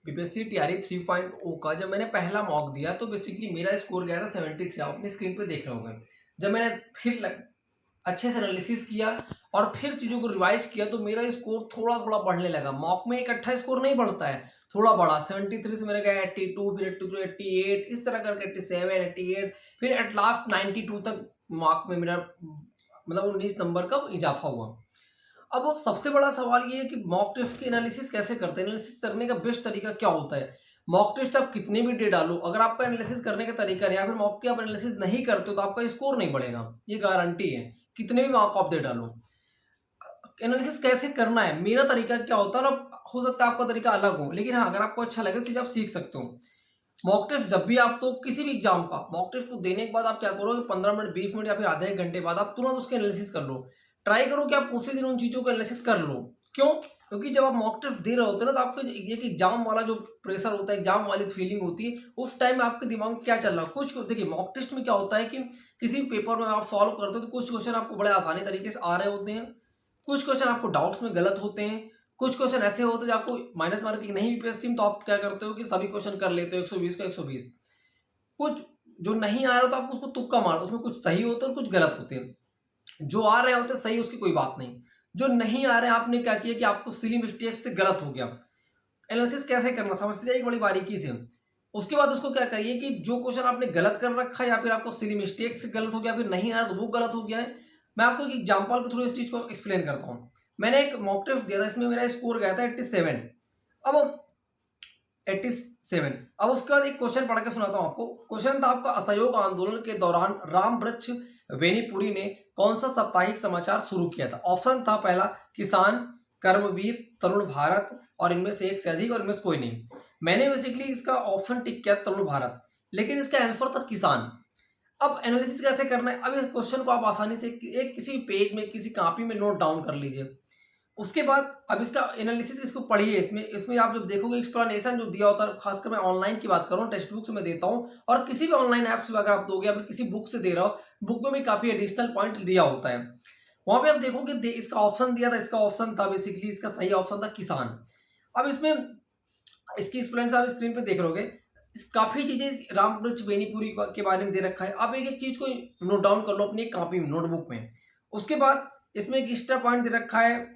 BPSC TRE 3.0 का जब मैंने पहला मॉक दिया तो बेसिकली मेरा स्कोर गया था 73। आप अपनी स्क्रीन पे देख रहे होंगे। जब मैंने फिर अच्छे से एनालिसिस किया और फिर चीज़ों को रिवाइज किया तो मेरा स्कोर थोड़ा थोड़ा बढ़ने लगा। मॉक में इकट्ठा स्कोर नहीं बढ़ता है, थोड़ा बढ़ा। 73 से मेरा गया 82, फिर 82 88, इस तरह करके 87 88, फिर एट लास्ट 92 तक मॉक में मेरा मतलब 19 नंबर का इजाफा हुआ। अब वो सबसे बड़ा सवाल ये है कि मॉक टेस्ट की एनालिसिस कैसे करते हैं, एनालिसिस करने का बेस्ट तरीका क्या होता है। मॉक टेस्ट आप कितने भी डे डालो, अगर आपका एनालिसिस करने का तरीका नहीं, या फिर मॉक की आप एनालिसिस नहीं करते हो तो आपका स्कोर नहीं बढ़ेगा, ये गारंटी है। कितने भी मॉक आप दे डालो, एनालिसिस कैसे करना है, मेरा तरीका क्या होता है। और हो सकता है आपका तरीका अलग हो, लेकिन हाँ अगर आपको अच्छा लगे तो चीज़ आप सीख सकते हो। मॉक टेस्ट जब भी आप तो किसी भी एग्जाम का मॉक टेस्ट को देने के बाद आप क्या करो, 15 मिनट 20 मिनट या फिर आधे एक घंटे बाद आप तुरंत उसके एनालिसिस कर लो। ट्राई करो कि आप उसी दिन उन चीज़ों को एनालिसिस कर लो। क्यों? क्योंकि जब आप मॉक टेस्ट दे रहे होते हैं ना तो आपको एक एग्जाम वाला जो प्रेशर होता है, एग्जाम वाली फीलिंग होती है, उस टाइम में आपके दिमाग में क्या चल रहा है। कुछ देखिए मॉक टेस्ट में क्या होता है कि किसी पेपर में आप सॉल्व करते हो तो कुछ क्वेश्चन आपको बड़े आसानी तरीके से आ रहे होते हैं, कुछ क्वेश्चन आपको डाउट्स में गलत होते हैं, कुछ क्वेश्चन ऐसे होते हैं जो आपको माइनस मार्क की नहीं बीपीएससी में, तो आप क्या करते हो कि सभी क्वेश्चन कर लेते हो 120 का 120। कुछ जो नहीं आ रहा तो आप उसको तुक्का मारो, उसमें कुछ सही होते हैं और कुछ गलत होते हैं। जो आ रहे होते हैं सही, उसकी कोई बात नहीं। जो नहीं आ रहे हैं, आपने क्या किया कि आपको सिली मिस्टेक से गलत हो गया। एनालिसिस कैसे करना समझते जाइए बड़ी बारीकी से। उसके बाद उसको क्या करिए कि जो क्वेश्चन आपने गलत कर रखा है या फिर आपको सिली मिस्टेक से गलत हो गया, फिर नहीं आ रहा तो वो गलत हो गया है। मैं आपको एक एग्जाम्पल के थ्रू इस चीज को एक्सप्लेन करता हूँ। मैंने एक मॉक टेस्ट दिया था, इसमें मेरा स्कोर गया था 87। अब 87, अब उसके बाद एक क्वेश्चन पढ़ के सुनाता हूँ आपको। क्वेश्चन था आपका, असहयोग आंदोलन के दौरान राम वृक्ष बेनीपुरी ने कौन सा साप्ताहिक समाचार शुरू किया था। ऑप्शन था पहला किसान, कर्मवीर, तरुण भारत, और इनमें से एक से अधिक, और इनमें से कोई नहीं। मैंने बेसिकली इसका ऑप्शन टिक किया तरुण भारत, लेकिन इसका आंसर था किसान। अब एनालिसिस कैसे करना है, अब इस क्वेश्चन को आप आसानी से एक किसी पेज में किसी कॉपी में नोट डाउन कर लीजिए। उसके बाद अब इसका एनालिसिस इसको पढ़िए। इसमें इसमें आप जब देखोगे एक्सप्लेनेशन जो दिया होता है, खासकर मैं ऑनलाइन की बात कर रहा हूँ, टेक्स्ट बुक से मैं देता हूँ, और किसी भी ऑनलाइन ऐप से अगर आप दोगे या फिर किसी बुक से दे रहा हो, बुक में भी काफी एडिशनल पॉइंट दिया होता है। वहां पे आप देखोगे इसका ऑप्शन दिया था, इसका ऑप्शन था बेसिकली, इसका सही ऑप्शन था किसान। अब इसमें इसकी एक्सप्लेनेशन आप स्क्रीन पे देख रहोगे। काफी चीजें रामवृक्ष बेनीपुरी के बारे में दे रखा है। आप एक एक चीज को नोट डाउन कर लो अपनी कॉपी में, नोटबुक में। उसके बाद इसमें एक एक्स्ट्रा पॉइंट दे रखा है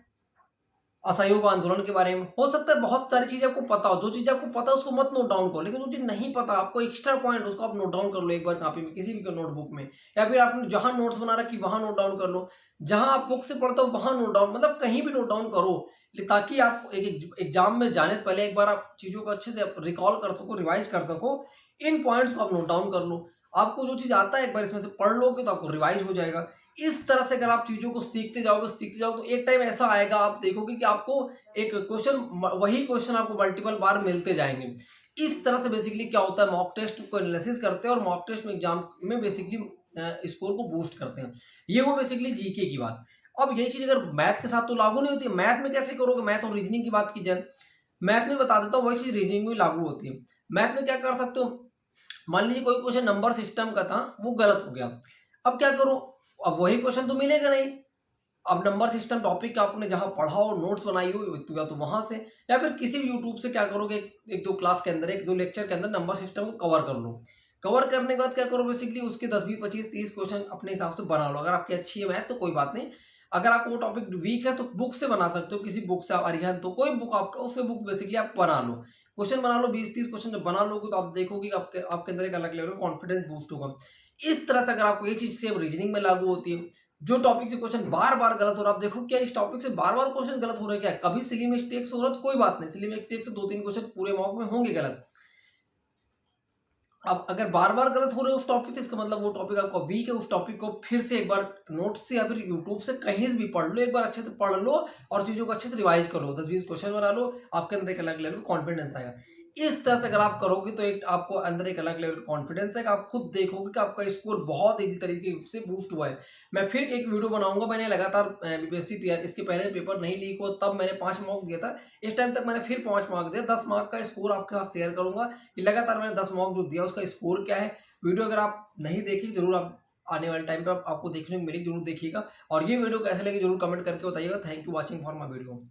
असहयोग आंदोलन के बारे में। हो सकता है बहुत सारी चीजें आपको पता हो, जो चीज आपको पता है उसको मत नोट डाउन करो, लेकिन जो चीज नहीं पता आपको एक्स्ट्रा पॉइंट, उसको आप नोट डाउन कर लो एक बार कॉपी में, किसी भी नोटबुक में, या फिर आपने जहां नोट्स बना रखी वहां नोट डाउन कर लो। जहां आप बुक से पढ़ते हो वहां नोट डाउन, मतलब कहीं भी नोट डाउन करो, ताकि आप एक एग्जाम में जाने से पहले एक बार आप चीजों को अच्छे से रिकॉल कर सको, रिवाइज कर सको। इन पॉइंट्स को आप नोट डाउन कर लो। आपको जो चीज आता है एक बार इसमें से पढ़ लोगे तो आपको रिवाइज हो जाएगा। इस तरह से अगर आप चीजों को सीखते जाओगे तो एक टाइम ऐसा आएगा, आप देखोगे कि आपको एक क्वेश्चन, वही क्वेश्चन आपको मल्टीपल बार मिलते जाएंगे। इस तरह से बेसिकली क्या होता है, मॉक टेस्ट को एनालिसिस करते हैं और मॉक टेस्ट में एग्जाम में बेसिकली स्कोर को बूस्ट करते हैं। ये वो बेसिकली जीके की बात। अब यही चीज अगर मैथ के साथ तो लागू नहीं होती। मैथ में कैसे करोगे, मैथ और रीजनिंग की बात की जाए, मैथ में बता देता हूँ वही चीज रीजनिंग में लागू होती है। मैथ में क्या कर सकते हो, मान लीजिए कोई क्वेश्चन नंबर सिस्टम का था, वो गलत हो गया। अब क्या करो, अब वही क्वेश्चन तो मिलेगा नहीं। अब नंबर सिस्टम टॉपिक आपने जहां पढ़ा हो, नोट्स बनाई हो, या तो वहां से या फिर किसी भी यूट्यूब से क्या करोगे, एक दो क्लास के अंदर, एक दो लेक्चर के अंदर नंबर सिस्टम को कवर कर लो। कवर करने के बाद क्या करो, बेसिकली उसके 10 20 25 30 क्वेश्चन अपने हिसाब से बना लो। अगर आपकी अच्छी है मैथ तो कोई बात नहीं, अगर आपको वो टॉपिक वीक है तो बुक से बना सकते हो, किसी बुक से, अरिहंत तो कोई बुक आपका, उससे बुक बेसिकली आप बना लो, क्वेश्चन बना लो। 20 30 क्वेश्चन जब बना लोगे तो आप देखोगे कि आपके अंदर एक अलग लेवल का कॉन्फिडेंस बूस्ट होगा। इस तरह से अगर आपको एक चीज सेम रीजनिंग में लागू होती है, जो टॉपिक से क्वेश्चन बार बार गलत हो रहा है, आप देखो क्या इस टॉपिक से बार बार क्वेश्चन गलत हो रहे हैं, क्या कभी सिली मिस्टेक्स हो रहा है तो कोई बात नहीं, सिली मिस्टेक से 2 3 क्वेश्चन पूरे मॉक में होंगे गलत। अब अगर बार बार गलत हो रहे हो उस टॉपिक से, इसका मतलब वो टॉपिक आपका वीक है। उस टॉपिक को फिर से एक बार नोट से या फिर यूट्यूब से कहीं से भी पढ़ लो, एक बार अच्छे से पढ़ लो और चीजों को अच्छे से रिवाइज कर लो, 10 20 क्वेश्चन बना लो, आपके अंदर एक अलग लेवल कॉन्फिडेंस आएगा। इस तरह से अगर आप करोगे तो एक आपको अंदर एक अलग लेवल कॉन्फिडेंस है कि आप खुद देखोगे कि आपका स्कोर बहुत ईजी तरीके से बूस्ट हुआ है। मैं फिर एक वीडियो बनाऊंगा, मैंने लगातार बीपीएससी तैयार, इसके पहले पेपर नहीं लीक हो तब मैंने 5 मॉक दिया था, इस टाइम तक मैंने फिर 5 मार्क दिया, 10 मार्क का स्कोर आपके साथ शेयर करूंगा कि लगातार मैंने 10 मॉक जो दिया उसका स्कोर क्या है। वीडियो अगर आप नहीं देखी जरूर, आप आने वाले टाइम पे आपको देखने को मिलेगी, जरूर देखिएगा। और ये वीडियो कैसे लगी जरूर कमेंट करके बताइएगा। Thank you watching for my video.